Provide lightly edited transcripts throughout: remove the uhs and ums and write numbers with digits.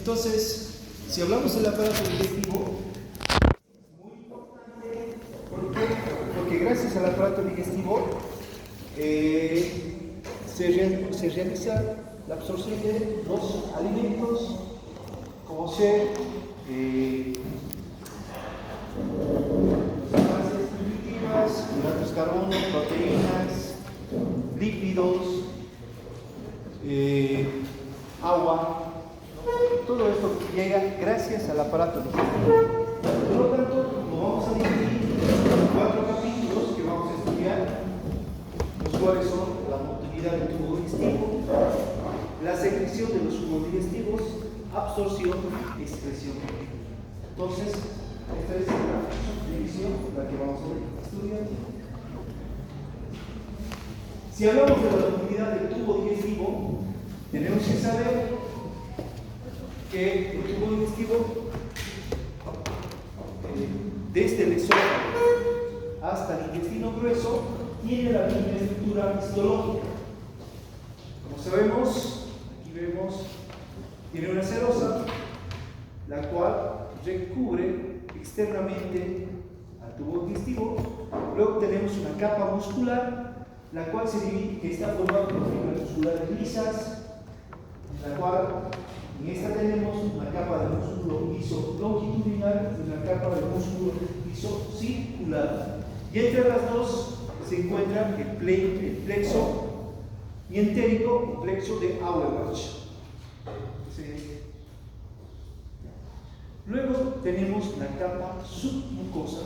Entonces, si hablamos del aparato digestivo, muy importante, porque gracias al aparato digestivo se realiza la absorción de los alimentos, como ser las bases nutritivas, hidratos de carbono, proteínas, lípidos, agua. Todo esto llega gracias al aparato digestivo. Por lo tanto, lo vamos a dividir en 4 capítulos que vamos a estudiar, los cuales son la motilidad del tubo digestivo, la secreción de los jugos digestivos, absorción y excreción. Entonces, esta es la subdivisión la que vamos a estudiar. Si hablamos de la motilidad del tubo digestivo, tenemos que saber que el tubo digestivo, desde el esófago hasta el intestino grueso, tiene la misma estructura histológica. Como sabemos, aquí vemos, tiene una serosa, la cual recubre externamente al tubo digestivo. Luego tenemos una capa muscular, la cual se divide, que está formada por fibras musculares lisas, la cual en esta tenemos una capa de músculo liso longitudinal y una capa de músculo liso circular. Y entre las dos se encuentra el plexo mientérico o plexo de Auerbach. Sí. Luego tenemos la capa submucosa.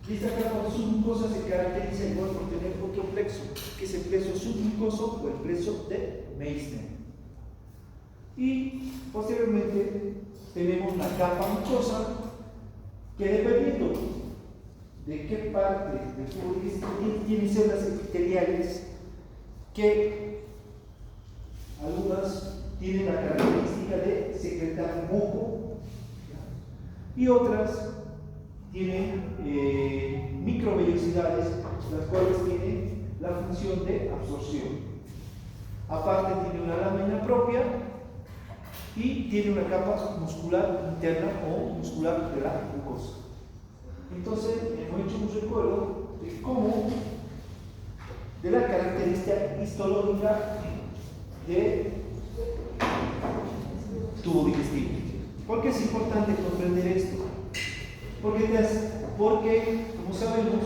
Y esta capa submucosa se caracteriza igual por tener otro plexo, que es el plexo submucoso o el plexo de Meissner. Y posteriormente tenemos la capa mucosa, que dependiendo de qué parte del tubo digestivo tiene células epiteliales, que algunas tienen la característica de secretar muco y otras tienen microvellosidades, las cuales tienen la función de absorción. Aparte tiene una lámina propia y tiene una capa muscular interna o muscular de la mucosa. Entonces, hemos hecho un recuerdo de cómo, de la característica histológica del tubo digestivo. ¿Por qué es importante comprender esto? Porque, como sabemos,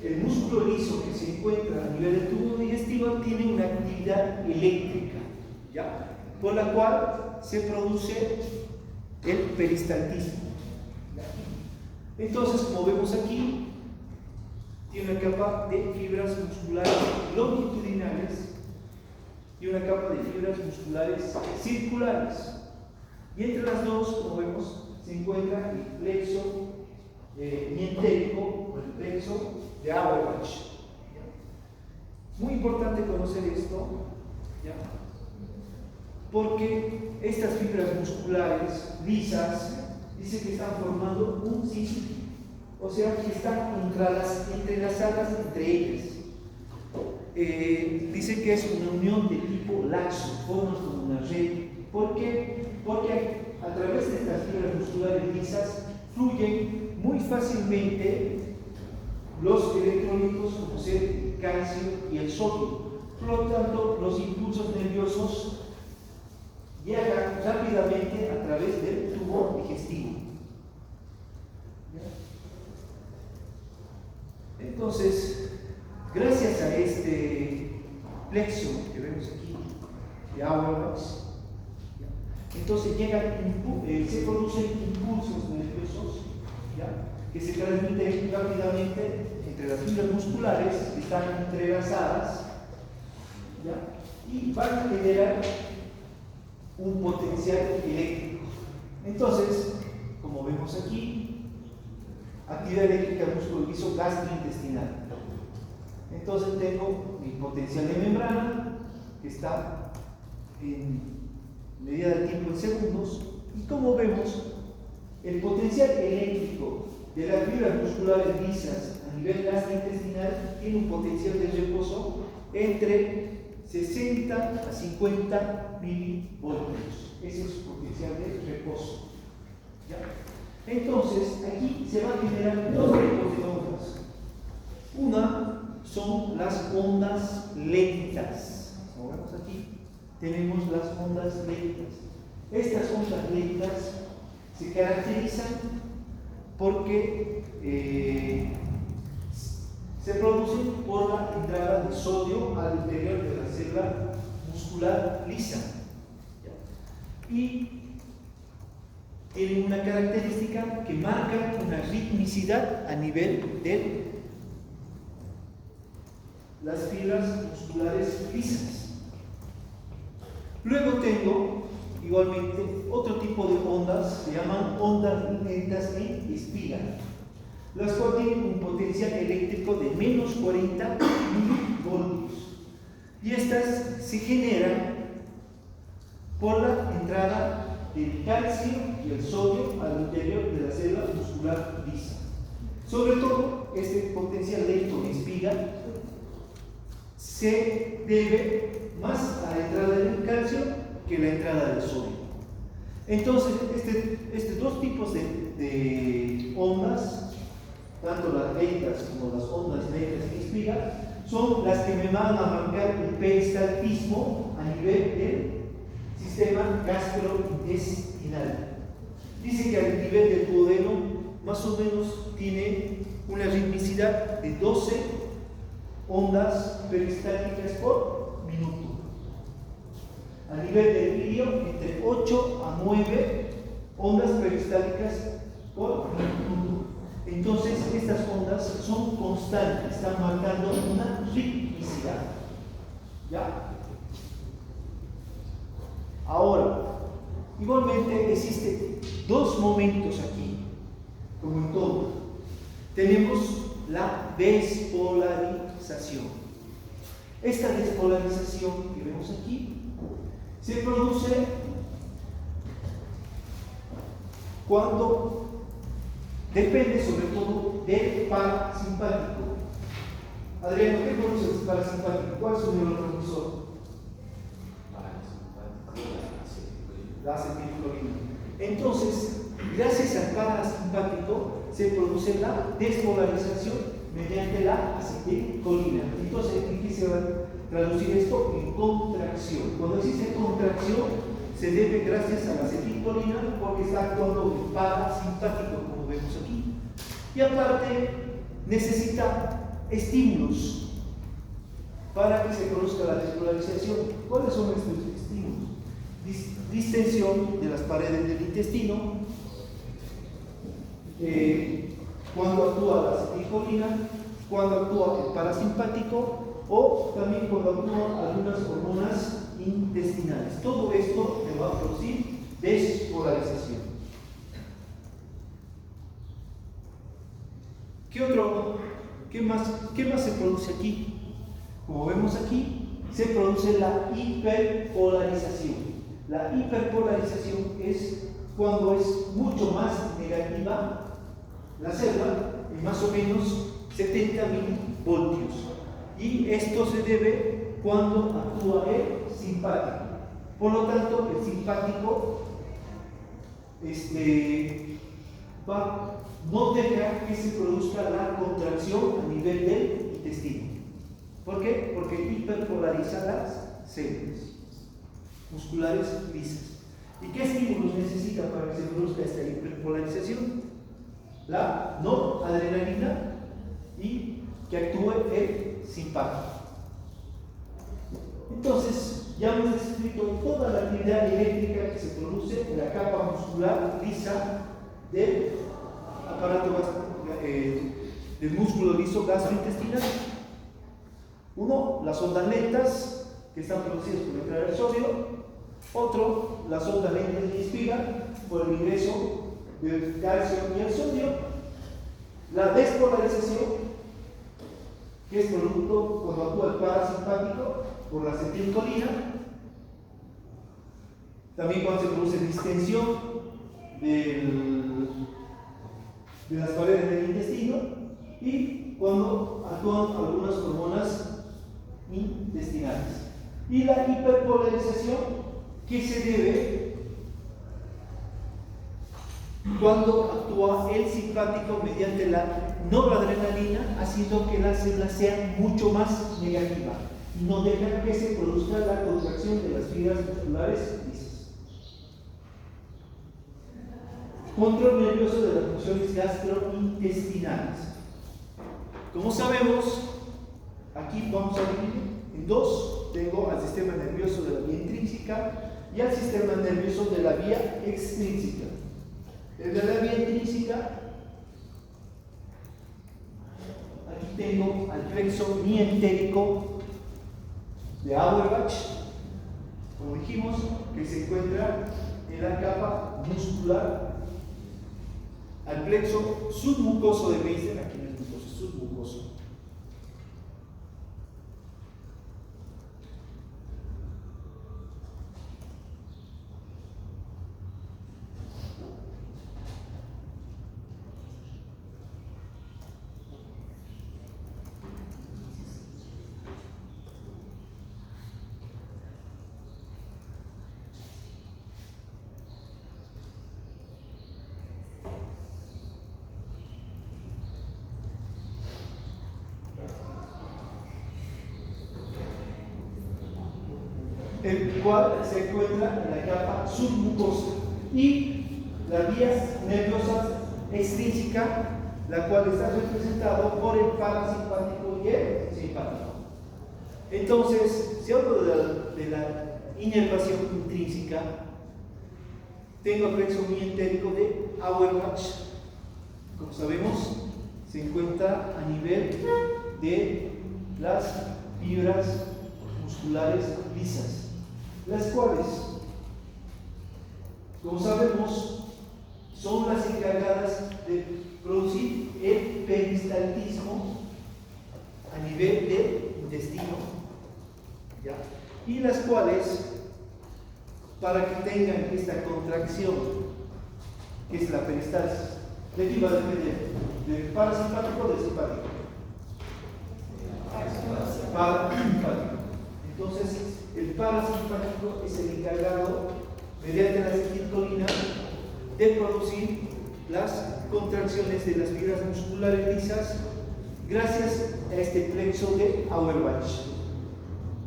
el músculo liso que se encuentra a nivel del tubo digestivo tiene una actividad eléctrica, ¿ya?, por la cual se produce el peristaltismo. Entonces, como vemos aquí, tiene una capa de fibras musculares longitudinales y una capa de fibras musculares circulares. Y entre las dos, como vemos, se encuentra el plexo mientérico o el plexo de Auerbach. Muy importante conocer esto, ¿ya?, porque estas fibras musculares lisas dice que están formando un cisma, o sea que están entrelazadas entre ellas. Dice que es una unión de tipo laxo, forman como una red. ¿Por qué? Porque a través de estas fibras musculares lisas fluyen muy fácilmente los electrolitos, como ser el calcio y el sodio. Por lo tanto, los impulsos nerviosos viajan rápidamente a través del tubo digestivo. Entonces, gracias a este plexo que vemos aquí de Auerbach, entonces se producen impulsos nerviosos, ¿ya?, que se transmiten rápidamente entre las fibras musculares que están entrelazadas, ¿ya?, y van a generar un potencial eléctrico. Entonces, como vemos aquí, actividad eléctrica del músculo liso gastrointestinal. Entonces tengo mi potencial de membrana, que está en medida de tiempo en segundos, y como vemos, el potencial eléctrico de las fibras musculares lisas a nivel gastrointestinal tiene un potencial de reposo entre 60 a 50 milivoltios. Ese es su potencial de reposo. ¿Ya? Entonces, aquí se van a generar dos tipos de ondas. Una son las ondas lentas. Como vemos aquí, tenemos las ondas lentas. Estas ondas lentas se caracterizan porque se producen por la entrada de sodio al interior de la célula muscular lisa. Y tienen una característica que marca una ritmicidad a nivel de las fibras musculares lisas. Luego tengo igualmente otro tipo de ondas, se llaman ondas lentas en espiga, las cuales tienen un potencial eléctrico de menos 40 milivoltios. Y estas se generan por la entrada del calcio y el sodio al interior de la célula muscular lisa. Sobre todo, este potencial lento en espiga se debe más a la entrada del calcio que la entrada del sodio. Entonces, estos dos tipos de ondas, tanto las lentas como las ondas lentas en espiga, son las que me van a marcar el peristaltismo a nivel del sistema gastrointestinal. Dice que al nivel del duodeno más o menos tiene una ritmicidad de 12 ondas peristálticas por minuto. A nivel del ilion, entre 8 a 9 ondas peristálticas por minuto. Entonces, estas ondas son constantes, están marcando una ritmicidad. ¿Ya? Ahora, igualmente existen dos momentos aquí, como en todo. Tenemos la despolarización. Esta despolarización que vemos aquí se produce cuando depende sobre todo del parasimpático. Adriano, ¿qué produce el parasimpático? ¿Cuál es su neurotransmisor? La acetilcolina. Entonces, gracias al parasimpático se produce la despolarización mediante la acetilcolina. Entonces, ¿en qué se va a traducir esto? En contracción. Cuando existe contracción, se debe gracias a la acetilcolina porque está actuando el parasimpático, como vemos aquí. Y aparte, necesita estímulos para que se produzca la despolarización. ¿Cuáles son estos estímulos? Distensión de las paredes del intestino, cuando actúa la acetilcolina, cuando actúa el parasimpático o también cuando actúan algunas hormonas intestinales. Todo esto le va a producir despolarización. ¿Qué más se produce aquí? Como vemos aquí, se produce la hiperpolarización. La hiperpolarización es cuando es mucho más negativa la célula, en más o menos 70 milivoltios. Y esto se debe cuando actúa el simpático. Por lo tanto, el simpático no deja que se produzca la contracción a nivel del intestino. ¿Por qué? Porque hiperpolariza las células musculares lisas. ¿Y qué estímulos necesita para que se produzca esta hiperpolarización? La noradrenalina y que actúe el simpático. Entonces, ya hemos descrito toda la actividad eléctrica que se produce en la capa muscular lisa del aparato del músculo liso gastrointestinal. Uno, las ondas lentas que están producidas por la entrada del sodio. Otro, las ondas lentas de espiga por el ingreso del calcio y el sodio. La despolarización, que es producto cuando actúa el parasimpático por la acetilcolina. También cuando se produce distensión de las paredes del intestino y cuando actúan algunas hormonas intestinales. Y la hiperpolarización, que se debe cuando actúa el simpático mediante la noradrenalina, haciendo que la célula sea mucho más negativa y no deja que se produzca la contracción de las fibras musculares lisas. Control nervioso de las funciones gastrointestinales. Como sabemos, aquí vamos a dividir en dos. Tengo al sistema nervioso de la vía intrínseca y al sistema nervioso de la vía extrínseca. El de la vía intrínseca, aquí tengo al plexo mientérico de Auerbach, como dijimos, que se encuentra en la capa muscular, al plexo submucoso de Meissner, aquí no es mucoso, es submucoso. El cual se encuentra en la capa submucosa, y la vía nerviosa extrínseca, la cual está representada por el parasimpático y el simpático. Entonces, si hablo de la inervación intrínseca, tengo el plexo mientérico de Auerbach. Como sabemos, se encuentra a nivel de las fibras musculares lisas, las cuales, como sabemos, son las encargadas de producir el peristaltismo a nivel del intestino, ¿ya? Y las cuales, para que tengan esta contracción, que es la peristalsis, ¿de qué va a depender? ¿Del parasimpático o del simpático? Parasimpático. Entonces, el parasimpático es el encargado, mediante la acetilcolina, de producir las contracciones de las fibras musculares lisas gracias a este plexo de Auerbach.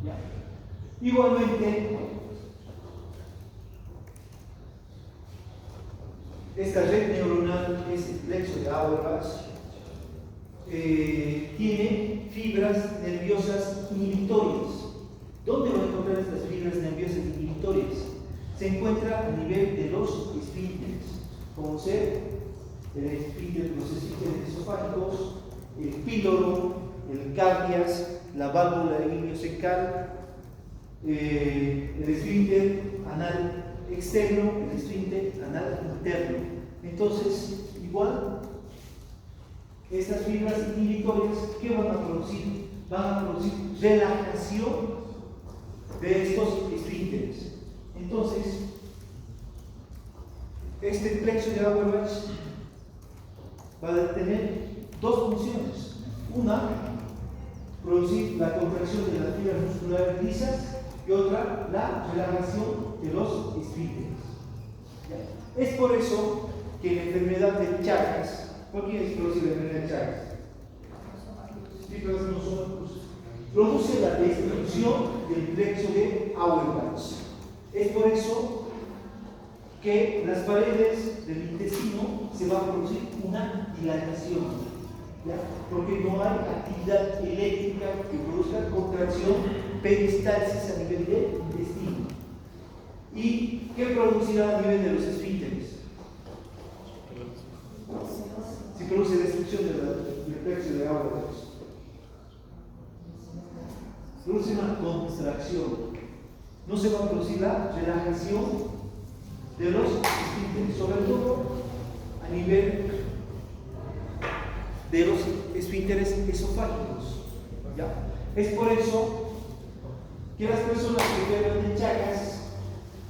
¿Ya? Igualmente, esta red neuronal, que es el plexo de Auerbach, tiene fibras nerviosas inhibitorias. ¿Dónde van a encontrar estas fibras nerviosas inhibitorias? Se encuentra a nivel de los esfínteres, como ser el esfínter, los esfínteres esofágicos, el píloro, el cardias, la válvula iliocecal, el esfínter anal externo, el esfínter anal interno. Entonces, igual, estas fibras inhibitorias, ¿qué van a producir? Van a producir relajación de estos esfínteres. Entonces, este plexo de Auerbach va a tener dos funciones. Una, producir la contracción de las fibras musculares lisas, y otra, la relajación de los esfínteres. Es por eso que la enfermedad de Chagas, ¿por qué produce la enfermedad de Chagas? Produce la destrucción del plexo de Auerbach. Es por eso que en las paredes del intestino se va a producir una dilatación, ¿ya? Porque no hay actividad eléctrica que produzca contracción, peristalsis a nivel del intestino. ¿Y qué producirá a nivel de los esfínteres? Si produce destrucción del plexo de Auerbach, produce una contracción. No se va a producir la relajación de los esfínteres, sobre todo a nivel de los esfínteres esofágicos, ¿ya? Es por eso que las personas que enferman de Chagas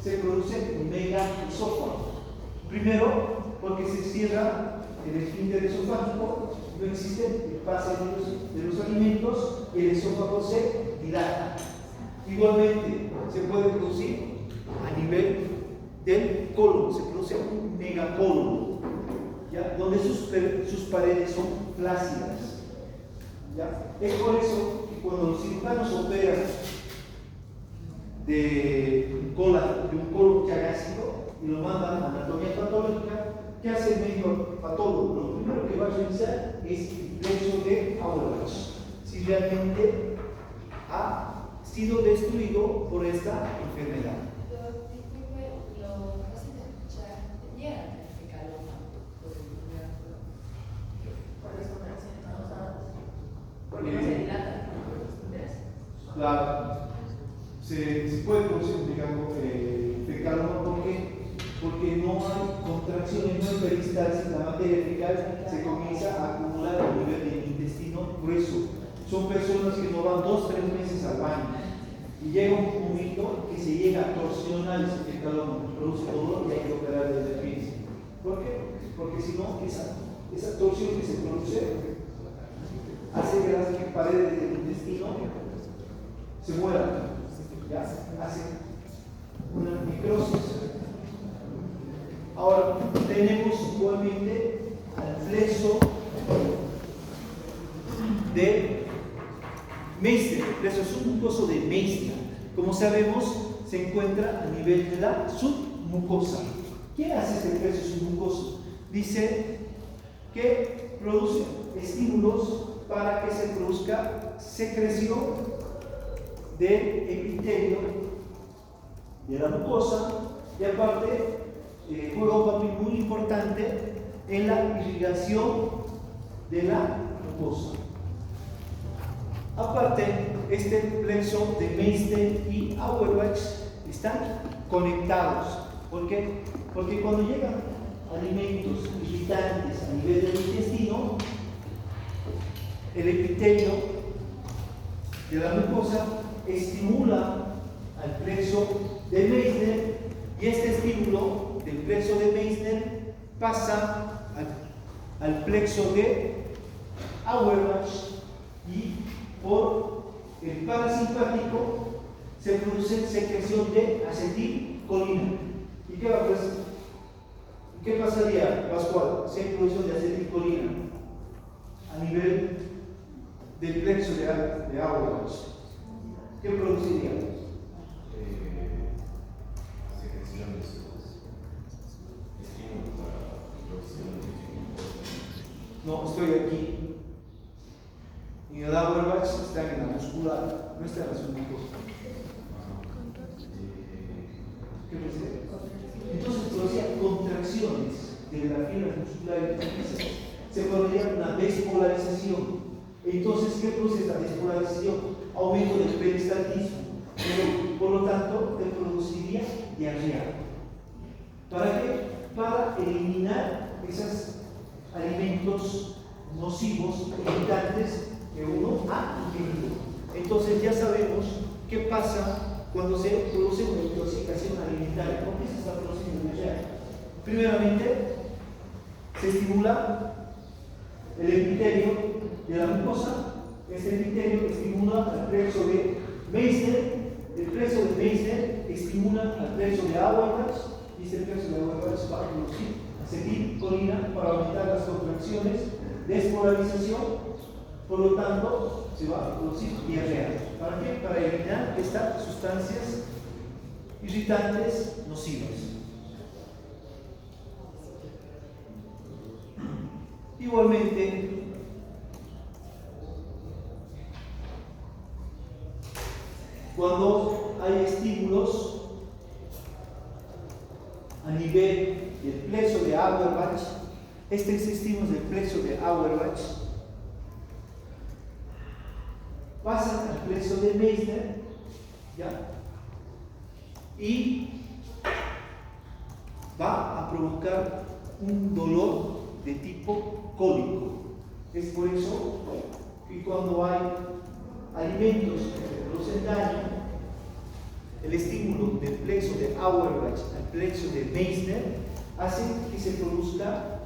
se produce un mega esófago. Primero, porque se cierra el esfínter esofágico, no existe el pase de los alimentos, el esófago se dilata. Igualmente, se puede producir a nivel del colon, se produce un megacolon, ¿ya? Donde sus paredes son flácidas. ¿Ya? Es por eso que cuando los cirujanos operan de un colon gástrico y lo mandan a anatomía patológica, ¿qué hace el médico patólogo? Lo primero que va a revisar es el plexo de Auerbach, si realmente ha sido destruido por esta enfermedad. Porque no se dilata. Claro, se puede producir un fecaloma porque no hay contracciones, no hay peristalsis, la materia fecal se comienza a acumular a nivel del intestino grueso. Son personas que no van 2 o 3 meses al baño y llega un momento que se llega a torsionar ese fecaloma, produce dolor y hay que operar desde el principio. ¿Por qué? Porque si no, esa torsión que se produce hace que las paredes del intestino se mueran, ¿ya? Hace una necrosis. Ahora tenemos igualmente al plexo de Meissner, el plexo submucoso de Meissner. Como sabemos, se encuentra a nivel de la submucosa. ¿Qué hace este plexo submucoso? Dice que produce estímulos para que se produzca secreción del epitelio de la mucosa y aparte juega un papel muy importante en la irrigación de la mucosa. Aparte, este plexo de Meissner y Auerbach están conectados. ¿Por qué? Porque cuando llegan alimentos irritantes a nivel del intestino, el epitelio de la mucosa estimula al plexo de Meissner y este estímulo del plexo de Meissner pasa al plexo de Auerbach y por el parasimpático se produce secreción de acetilcolina. ¿Y qué pasaría, Pascual, si hay producción de acetilcolina a nivel del plexo de Auerbach? ¿Qué produciría? Secreciones, estímulos para producción de. No, estoy aquí. En el Auerbach está en la muscular, no está en la submucosa. ¿Qué procede? Entonces producía contracciones de las fibras musculares. Se produciría una despolarización. Entonces, ¿qué produce esta despolarización? Aumento del peristaltismo. Por lo tanto, te produciría diarrea. ¿Para qué? Para eliminar esos alimentos nocivos, irritantes que uno ha ingerido. Entonces ya sabemos qué pasa cuando se produce una intoxicación alimentaria. ¿Por qué se está produciendo diarrea? Primeramente, se estimula el epitelio de la mucosa. Este epitelio estimula al plexo de Meissner, el plexo de Meissner estimula al plexo de Auerbach y este plexo de Auerbach va a producir acetilcolina para aumentar las contracciones, despolarización. Por lo tanto, se va a producir diarrea. ¿Para qué? Para eliminar estas sustancias irritantes nocivas. Igualmente, cuando hay estímulos a nivel del plexo de Auerbach, estos estímulos del plexo de Auerbach pasan al plexo de Meissner, ¿ya? Y va a provocar un dolor de tipo cólico. Es por eso que cuando hay alimentos que producen daño, el estímulo del plexo de Auerbach al plexo de Meissner hace que se produzca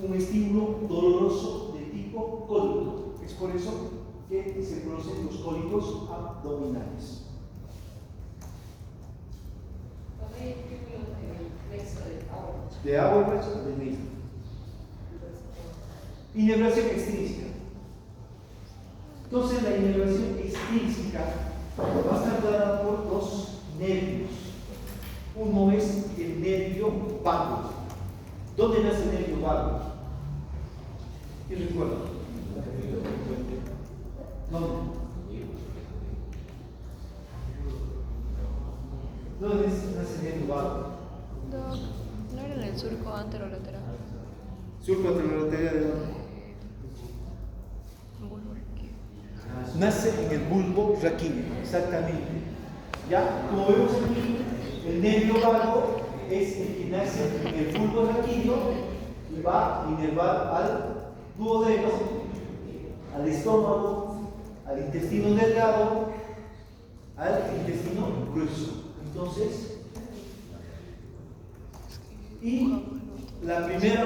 un estímulo doloroso de tipo cólico. Es por eso que se producen los cólicos abdominales. De agua y leche del mismo. Inervación extrínseca. Entonces la inervación extrínseca va a estar dada por dos nervios. Uno es el nervio vago. ¿Dónde nace el nervio vago? ¿Quién recuerda? ¿Dónde? ¿Dónde nace el nervio vago? ¿No era en el surco anterolateral? ¿Surco anterolateral de dónde? Bulbo raquídeo. Nace en el bulbo raquídeo, exactamente. ¿Ya? Como vemos aquí, el nervio vago es el que nace en el bulbo raquídeo y va a inervar al duodeno, al estómago, al intestino delgado, al intestino grueso. Entonces, y la primera,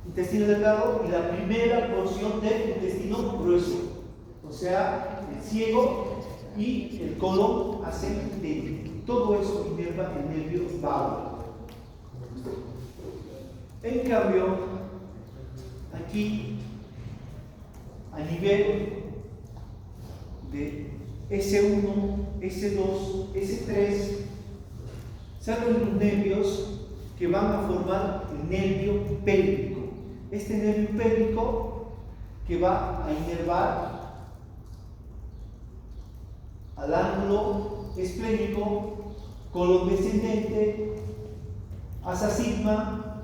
intestino delgado y la primera porción del intestino grueso, o sea, el ciego y el colon ascendente. Todo eso inerva el nervio vago. En cambio, aquí, a nivel de S1, S2, S3, salen los nervios que van a formar el nervio pélvico. Este nervio pélvico que va a inervar al ángulo esplénico, colon descendente, asa sigma,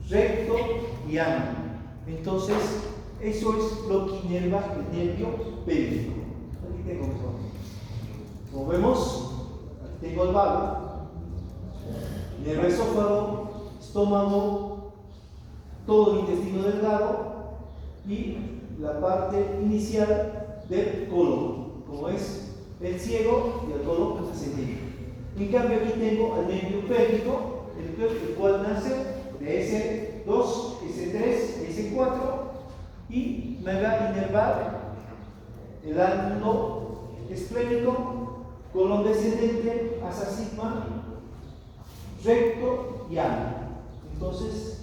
recto y ano. Entonces, eso es lo que inerva el nervio pélvico. Aquí tengo todo. Como vemos, aquí tengo el vago, nervio esófago, estómago, todo el intestino delgado y la parte inicial del colon, como es el ciego y el colon ascendente. En cambio, aquí tengo el nervio pélvico, el cual nace de S2, S3, S4 y me va a inervar el ángulo esplénico, colon descendente, asa sigma, recto y ano. Entonces,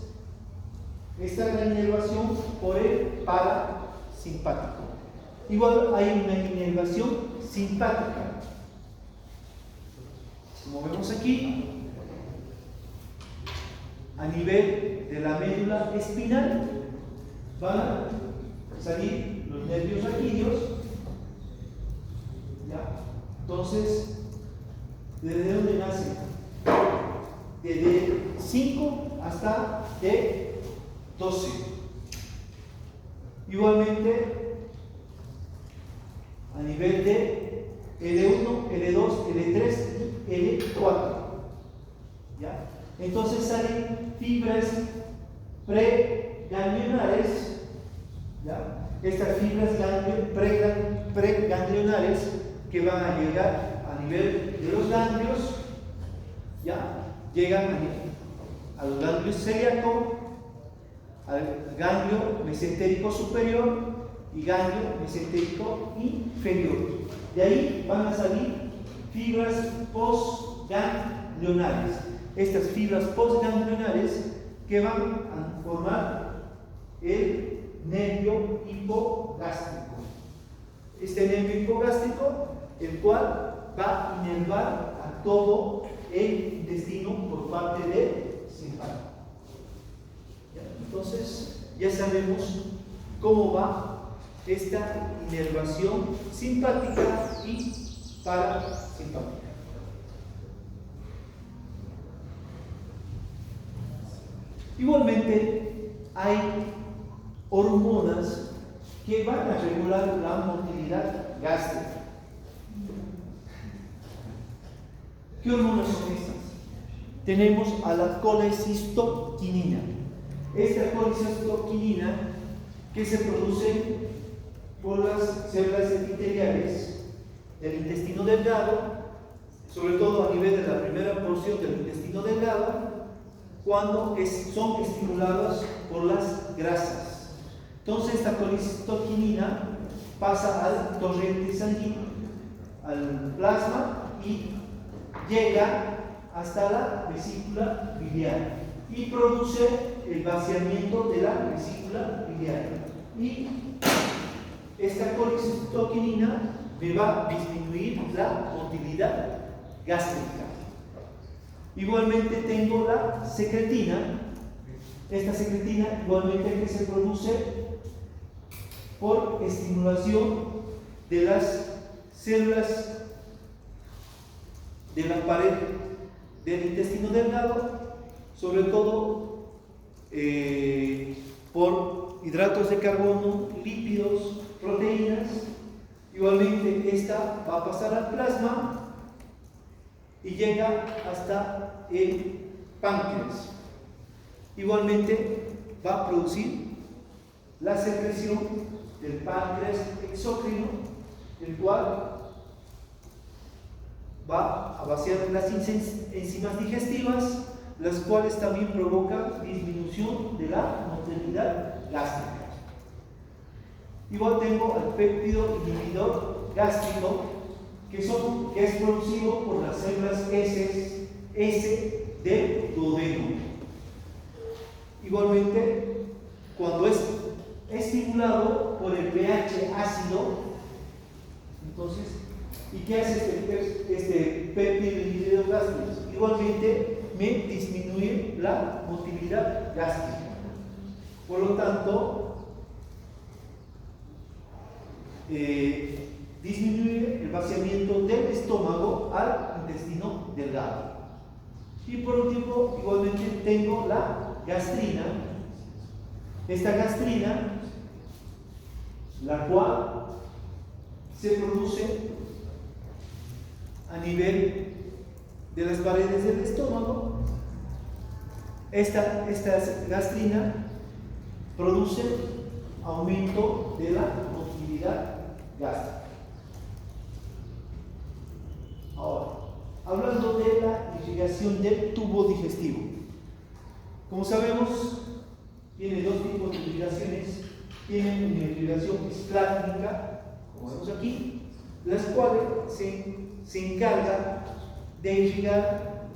esta es la inervación por el parasimpático. Igual hay una inervación simpática. Como vemos aquí, a nivel de la médula espinal van a salir los nervios raquídeos. ¿Ya? Entonces, ¿desde dónde nace? Desde 5 hasta de 12. Igualmente, a nivel de L1, L2, L3 y L4. ¿Ya? Entonces salen fibras preganglionares. ¿Ya? Estas fibras preganglionares que van a llegar a nivel de los ganglios, ¿ya? Llegan a los ganglios celíacos, al ganglio mesentérico superior y ganglio mesentérico inferior. De ahí van a salir fibras postganglionares. Estas fibras postganglionares que van a formar el nervio hipogástrico. Este nervio hipogástrico, el cual va a inervar a todo el intestino por parte del simpático. Entonces, ya sabemos cómo va esta inervación simpática y parasimpática. Igualmente, hay hormonas que van a regular la motilidad gástrica. ¿Qué hormonas son estas? Tenemos a la colecistoquinina. Esta colecistoquinina que se produce por las células epiteliales del intestino delgado, sobre todo a nivel de la primera porción del intestino delgado, cuando son estimuladas por las grasas. Entonces esta colicistoquinina pasa al torrente sanguíneo, al plasma, y llega hasta la vesícula biliar y produce el vaciamiento de la vesícula biliar. Y esta colicistoquinina me va a disminuir la motilidad gástrica. Igualmente tengo la secretina. Esta secretina igualmente que se produce por estimulación de las células de la pared del intestino delgado, sobre todo por hidratos de carbono, lípidos, proteínas. Igualmente esta va a pasar al plasma y llega hasta el páncreas. Igualmente va a producir la secreción del páncreas exócrino, el cual va a vaciar las enzimas digestivas, las cuales también provocan disminución de la motilidad gástrica. Igual tengo al péptido inhibidor gástrico, que es producido por las células S del duodeno. Igualmente, cuando es estimulado por el pH ácido, entonces, ¿y qué hace este péptido inhibidor gástrico? Igualmente me disminuye la motilidad gástrica. Por lo tanto, disminuye el vaciamiento del estómago al intestino delgado. Y por último, igualmente tengo la gastrina. Esta gastrina, la cual se produce a nivel de las paredes del estómago. Esta gastrina produce aumento de la motilidad gástrica. Ahora, hablando de la irrigación del tubo digestivo. Como sabemos, tiene dos tipos de irrigaciones. Tiene una irrigación esplácnica, como vemos aquí, las cuales se encargan de irrigar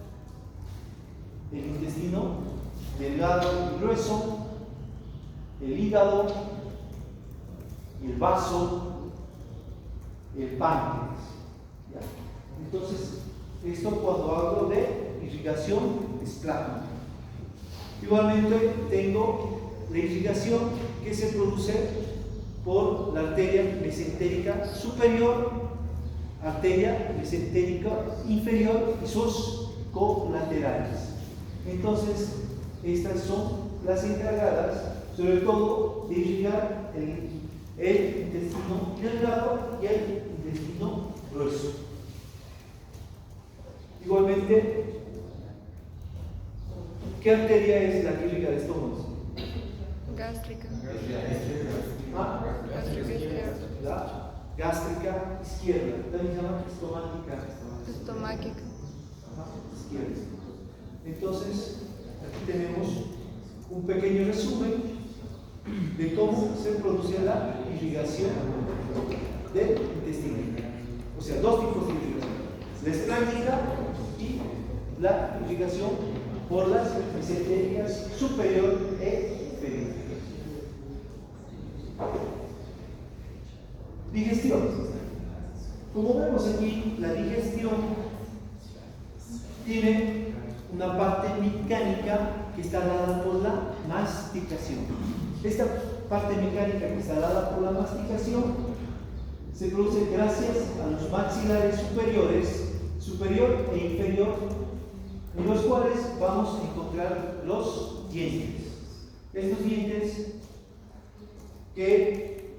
el intestino delgado y grueso, el hígado, el vaso, el páncreas. ¿Ya? Entonces, esto cuando hablo de irrigación esplácnica. Igualmente tengo la irrigación que se produce por la arteria mesentérica superior, arteria mesentérica inferior y sus colaterales. Entonces, estas son las encargadas, sobre todo, de irrigar el intestino delgado y el intestino grueso. Igualmente, ¿qué arteria es la que irriga el estómago? Gástrica. ¿Ah? Gástrica izquierda. La gástrica izquierda, también se llama estomática. Estomáquica. Ajá, izquierda. Entonces, aquí tenemos un pequeño resumen de cómo se produce la irrigación del intestino. O sea, dos tipos de irrigación: la esplácnica y la irrigación por las mesentéricas superior e inferior. Digestión. Como vemos aquí, la digestión tiene una parte mecánica que está dada por la masticación. Esta parte mecánica que está dada por la masticación se produce gracias a los maxilares superior e inferior, en los cuales vamos a encontrar los dientes. Estos dientes que,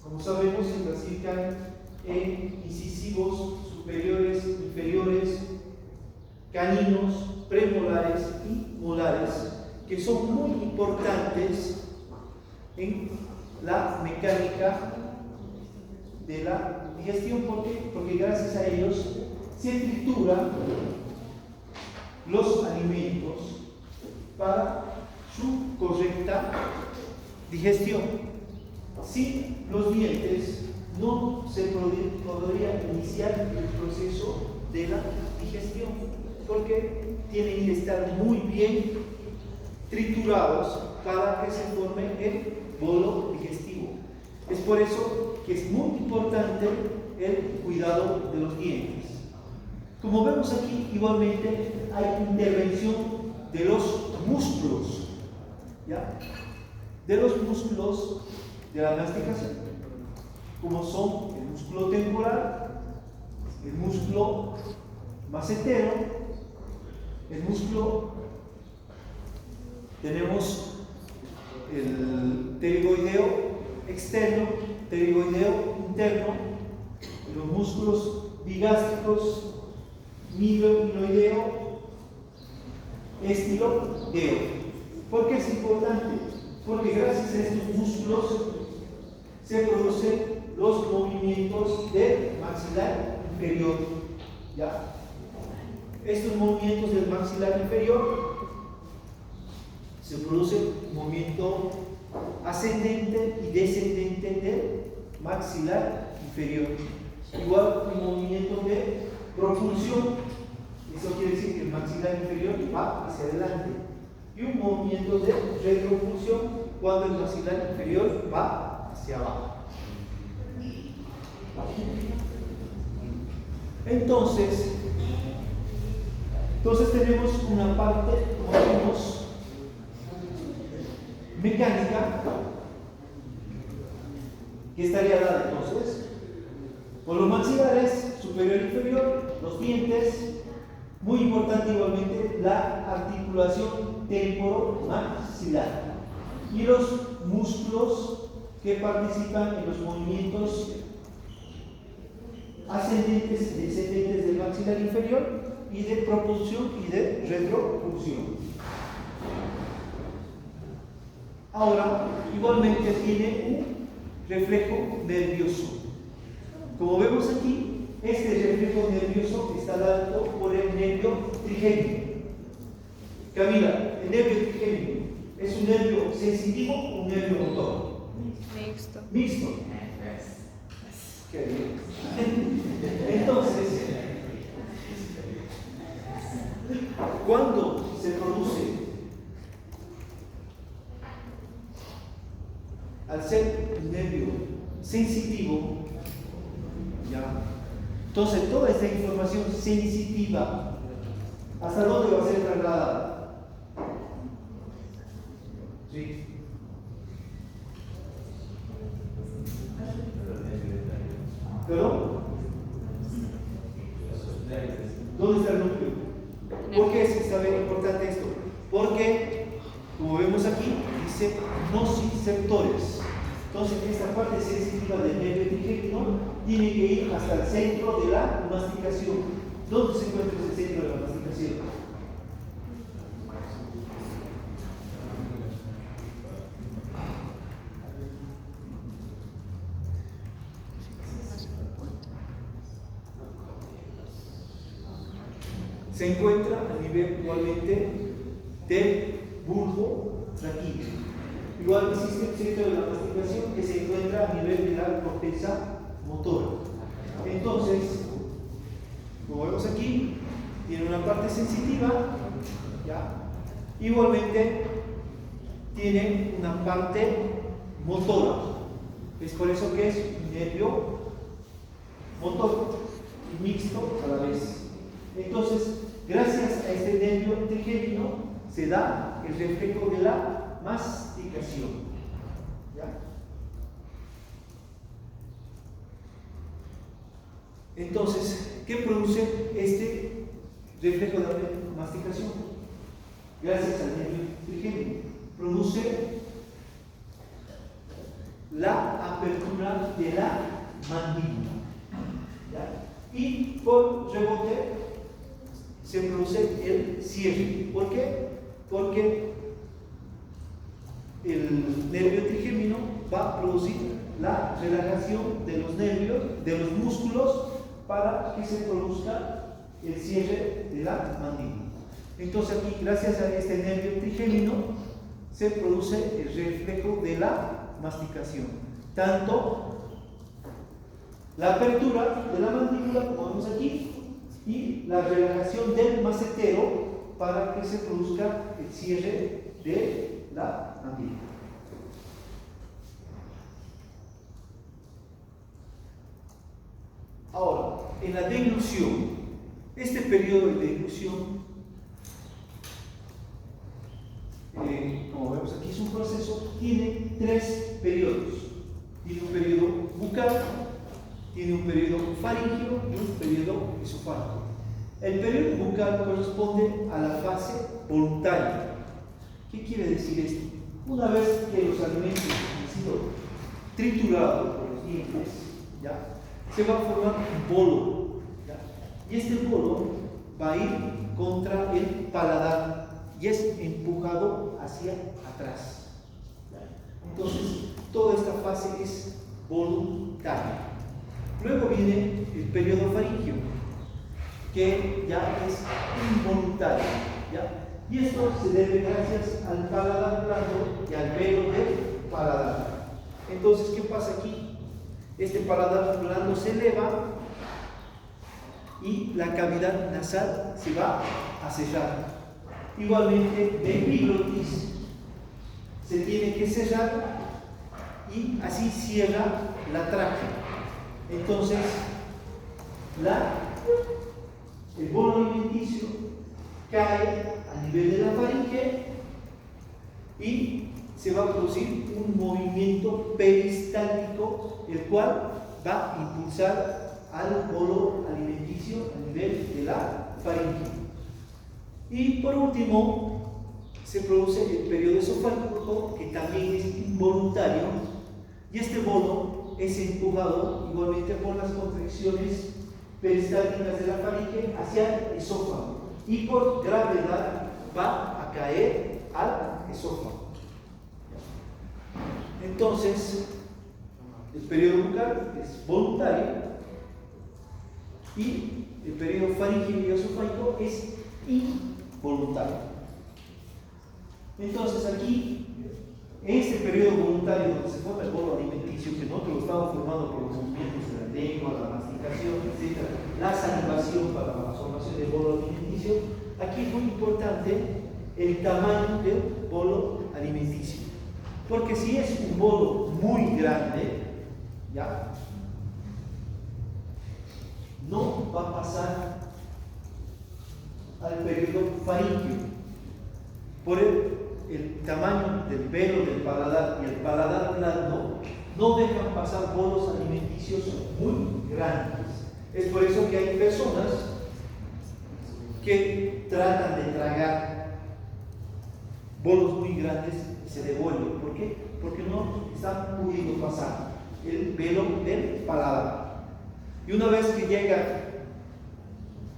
como sabemos, se clasifican en incisivos, superiores, inferiores, caninos, premolares y molares, que son muy importantes en la mecánica de la digestión. ¿Por qué? Porque gracias a ellos se trituran los alimentos para su correcta digestión. Sin los dientes no se podría iniciar el proceso de la digestión, porque tienen que estar muy bien triturados para que se forme el bolo digestivo. Es por eso que es muy importante el cuidado de los dientes. Como vemos aquí, igualmente hay intervención de los músculos, ¿ya? De los músculos de la masticación, como son el músculo temporal, el músculo macetero, el músculo, tenemos el pterigoideo externo, pterigoideo interno, los músculos bigástricos, miloideo, estiloideo. ¿Por qué es importante? Porque gracias a estos músculos se producen los movimientos del maxilar inferior. ¿Ya? Estos movimientos del maxilar inferior se produce un movimiento ascendente y descendente del maxilar inferior. Igual un movimiento de propulsión. Eso quiere decir que el maxilar inferior va hacia adelante. Y un movimiento de retropulsión cuando el maxilar inferior va hacia abajo. Entonces tenemos una parte, como vimos, mecánica, que estaría dada entonces por los maxilares superior e inferior, los dientes, muy importante igualmente la articulación temporomaxilar y los músculos que participan en los movimientos ascendentes y descendentes del maxilar inferior y de propulsión y de retropulsión. Ahora, igualmente tiene un reflejo nervioso. Como vemos aquí, este reflejo nervioso está dado por el nervio trigémino. Camila, el nervio trigémino es un nervio sensitivo o un nervio motor? Mixto. Mixto. Qué bien. Entonces, cuando se produce, al ser un nervio sensitivo, ¿ya? Entonces toda esta información sensitiva, ¿hasta dónde va a ser trasladada? ¿Sí? ¿Perdón? ¿Dónde está el núcleo? ¿Por qué es importante esto? Porque, como vemos aquí, dice nociceptores. Entonces, esta parte sensitiva del nervio trigémino tiene que ir hasta el centro de la masticación. ¿Dónde se encuentra ese centro de la masticación? Se encuentra a nivel igualmente del bulbo traquíneo. Igual existe el centro de la masticación que se encuentra a nivel de la corteza motora. Entonces, como vemos aquí, tiene una parte sensitiva, ¿ya? Igualmente tiene una parte motora. Es por eso que es un nervio motor y mixto a la vez. Entonces, gracias a este nervio trigémino se da el reflejo de la masticación. ¿Ya? Entonces, ¿qué produce este reflejo de la masticación? Gracias al nervio trigémino. Produce la apertura de la mandíbula. ¿Ya? Y por rebote se produce el cierre. ¿Por qué? Porque el nervio trigémino va a producir la relajación de los nervios, de los músculos, para que se produzca el cierre de la mandíbula. Entonces aquí, gracias a este nervio trigémino, se produce el reflejo de la masticación. Tanto la apertura de la mandíbula, como vemos aquí, y la relajación del macetero para que se produzca el cierre de la mandíbula. Ahora, en la deglución, este periodo de deglución, como vemos aquí, es un proceso, tiene 3 periodos. Tiene un periodo bucal, tiene un periodo faríngeo y un periodo esofágico. El periodo bucal corresponde a la fase voluntaria. ¿Qué quiere decir esto? Una vez que los alimentos han sido triturados por los dientes, ¿ya?, se va a formar un bolo, ¿ya?, y este bolo va a ir contra el paladar y es empujado hacia atrás, ¿ya? Entonces, toda esta fase es voluntaria. Luego viene el periodo faríngeo, que ya es involuntario, ¿ya? Y esto se debe gracias al paladar blando y al velo del paladar. Entonces, ¿qué pasa aquí? Este paladar blando se eleva y la cavidad nasal se va a cerrar. Igualmente, la epiglotis se tiene que cerrar y así cierra la tráquea. Entonces, el bolo alimenticio cae a nivel de la faringe y se va a producir un movimiento peristáltico, el cual va a impulsar al bolo alimenticio a nivel de la faringe. Y por último, se produce el periodo esofágico, que también es involuntario, y este bolo es empujado igualmente por las contracciones peristálticas de la faringe hacia el esófago, y por gravedad va a caer al esófago. Entonces, el periodo bucal es voluntario y el periodo faríngeo y esofágico es involuntario. Entonces, aquí, en este periodo voluntario donde se forma el bolo alimenticio, que nosotros lo estamos formando por los movimientos de la lengua, la masticación, etc., la salivación para la formación del bolo alimenticio, aquí es muy importante el tamaño del bolo alimenticio. Porque si es un bolo muy grande, ¿ya?, no va a pasar al periodo faríngeo. Por el tamaño del velo del paladar y el paladar blando, no dejan pasar bolos alimenticios muy grandes. Es por eso que hay personas que tratan de tragar bolos muy grandes y se devuelven. ¿Por qué? Porque no están pudiendo pasar el velo del paladar. Y una vez que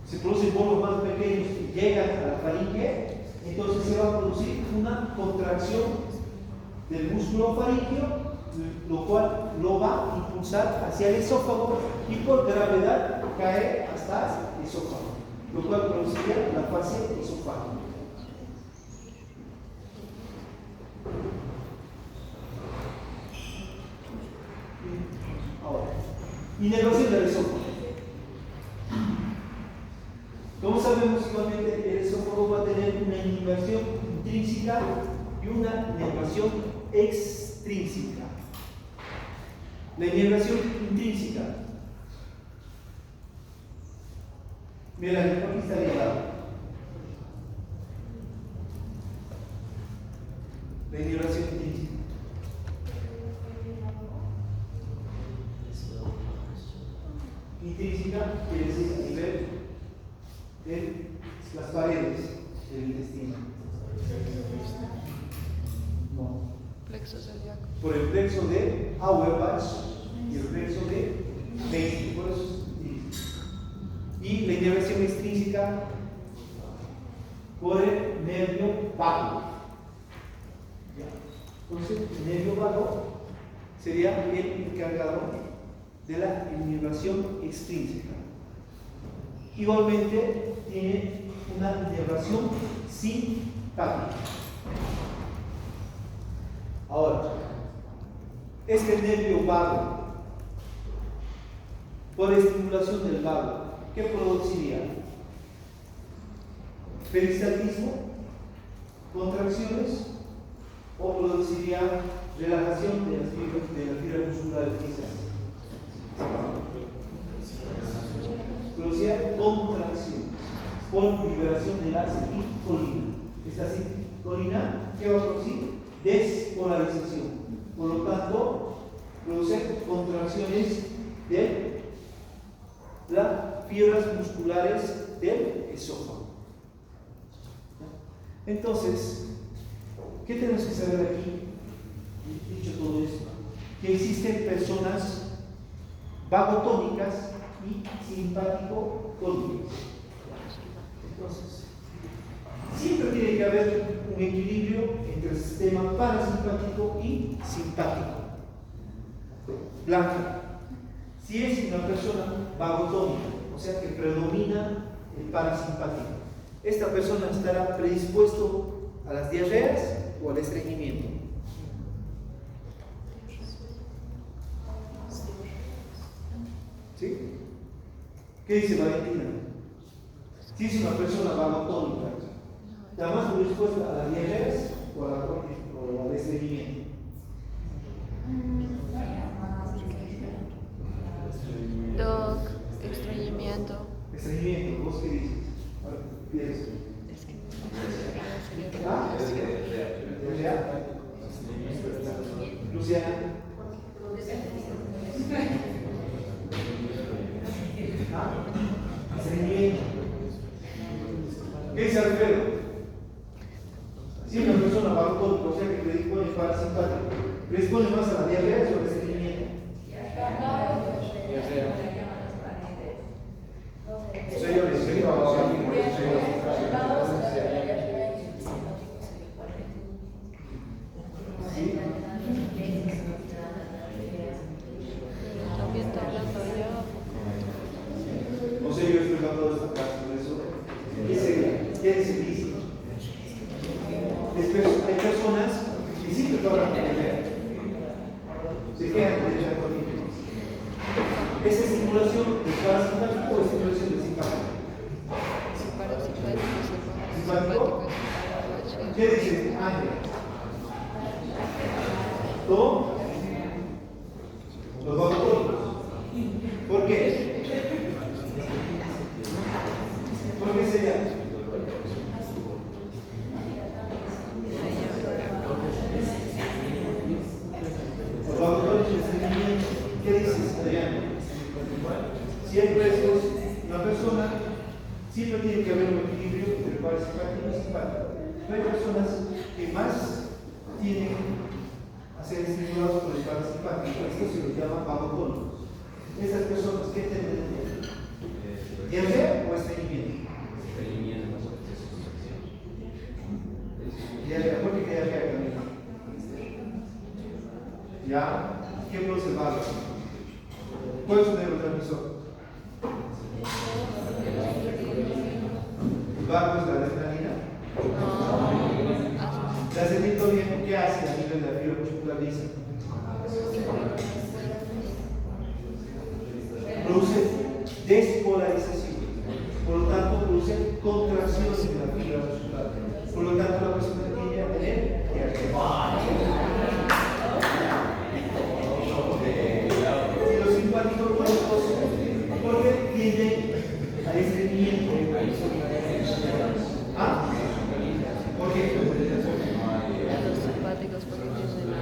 se producen bolos más pequeños y llegan a la faringe, entonces se va a producir una contracción del músculo faríngeo, lo cual lo va a impulsar hacia el esófago y por gravedad cae hasta el esófago, lo cual produciría la fase esofágica. Ahora, inervación del esófago. Como sabemos, igualmente el esófago va a tener una inervación intrínseca y una inervación extrínseca. La inervación intrínseca, mira, aquí está al lado. La inervación intrínseca. Intrínseca quiere decir a nivel de las paredes del intestino. No. Plexo celíaco. Por el plexo de Auerbach y el plexo de Meissner, por eso es intrínseca. Y la inervación extrínseca por el nervio vago. Entonces, el nervio vago sería el encargado de la inervación extrínseca. Igualmente tiene una inervación simpática. Ahora, este nervio vago, por estimulación del vago, ¿qué produciría? Peristaltismo, contracciones, o produciría relajación de las fibras musculares quizás. Producía contracción por liberación de la acetilcolina. Esta acetilcolina, ¿qué va a producir? Despolarización. Por lo tanto, produce contracciones de las fibras musculares del esófago. Entonces, ¿qué tenemos que saber aquí? Dicho todo esto, que existen personas vagotónicas y simpático-tónicas. Entonces, siempre tiene que haber un equilibrio entre el sistema parasimpático y simpático. Blanca. Si es una persona vagotónica, o sea que predomina el parasimpático, esta persona estará predispuesto a las diarreas o al estreñimiento. ¿Sí? ¿Qué dice Valentina? Si es una persona vagotónica, ¿está más predispuesta a las diarreas o al estreñimiento? Doc, estreñimiento. Estreñimiento, ¿vos qué dices? Piensa. Es que ¿Ah? ¿Diarrea? Luciana. ¿Ah? Estreñimiento. ¿Qué dice Alfredo? Si una persona vagotónica, o sea que predispone parasimpático, predispone más a la diarrea o al estreñimiento. O sea, yo les digo a también está hablando ya. o sea, yo estoy hablando de esta clase, por eso. ¿Qué dice Liz? Hay personas que siempre tocan la diarrea. Se quedan de echar conmigo. ¿Es estimulación del parasimpático o estimulación del simpático? ¿Simpático? ¿Qué dice Ángel? ¿Todo? Los vagotónicos. ¿Por qué? ¿Por qué sería? Los vagotónicos de estreñimiento. ¿Qué dices, Adrián? Siempre es una persona, siempre tiene que haber un equilibrio entre parasimpático y simpático. No hay personas que más tienen a ser estimulados por el parasimpático. Esto se los llama vagotónicos. Estas personas, ¿qué tienen de tener? ¿Diarrea o estreñimiento? Diarrea. ¿Por qué diarrea también? ¿Ya? ¿Qué produce el vago? ¿Cuál es su neurotransmisor? ¿El vago es la adrenalina? La acetilcolina, ¿qué hace a nivel de la fibra muscular lisa? Produce despolarización, por lo tanto produce contracciones de la fibra muscular, por lo tanto la persona tiende a tener diarrea. Si los simpáticos tónicos, ¿por qué tienden al estreñimiento? ¿Ah? ¿Por qué? Los simpáticos porque tienen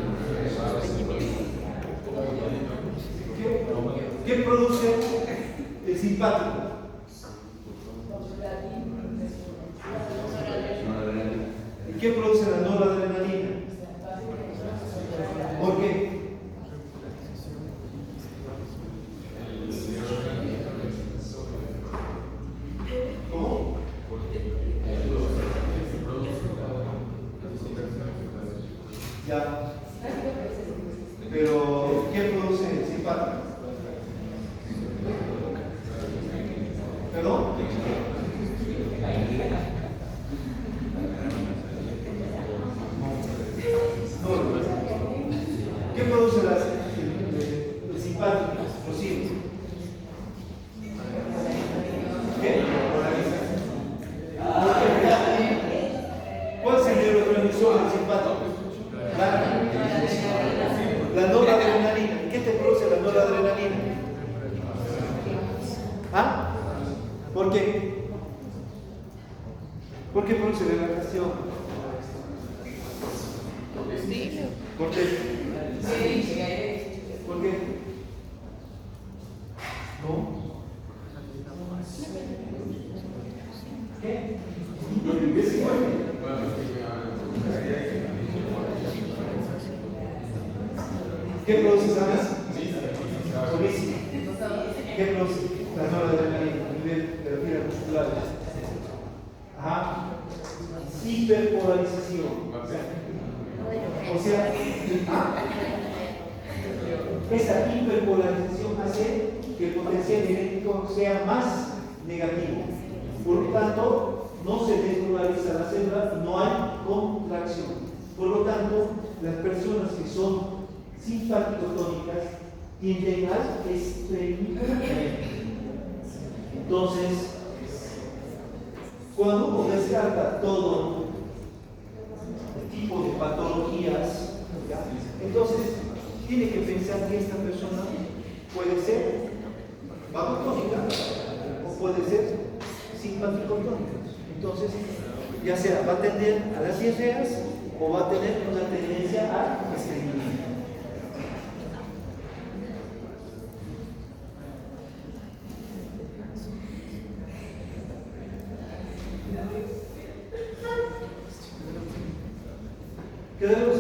estreñimiento. ¿Qué produce el simpático? ¿Y qué produce la noradrenalina? ¿Por qué? ¿Cómo? Ya. Pero, ¿qué produce el simpático? ¿Perdón? No, ¿Por qué? ¿Por qué produce relajación? Dilo. ¿Por qué? ¿Por qué? ¿No? ¿Qué? ¿Qué produce, sabes? Solícito. ¿Qué produce? La noradrenalina, a nivel de las fibras musculares. Ajá. Hiperpolarización. O sea, esta hiperpolarización hace que el potencial eléctrico sea más negativo. Por lo tanto, no se despolariza la célula y no hay contracción. Por lo tanto, las personas que son simpaticotónicas tienden al estreñimiento. Entonces, cuando uno descarta todo tipo de patologías, ¿ya? Entonces tiene que pensar que esta persona puede ser vagotónica o puede ser simpaticotónica. Entonces, ya sea va a tender a las diarreas o va a tener una tendencia al estreñimiento. ¿Qué debemos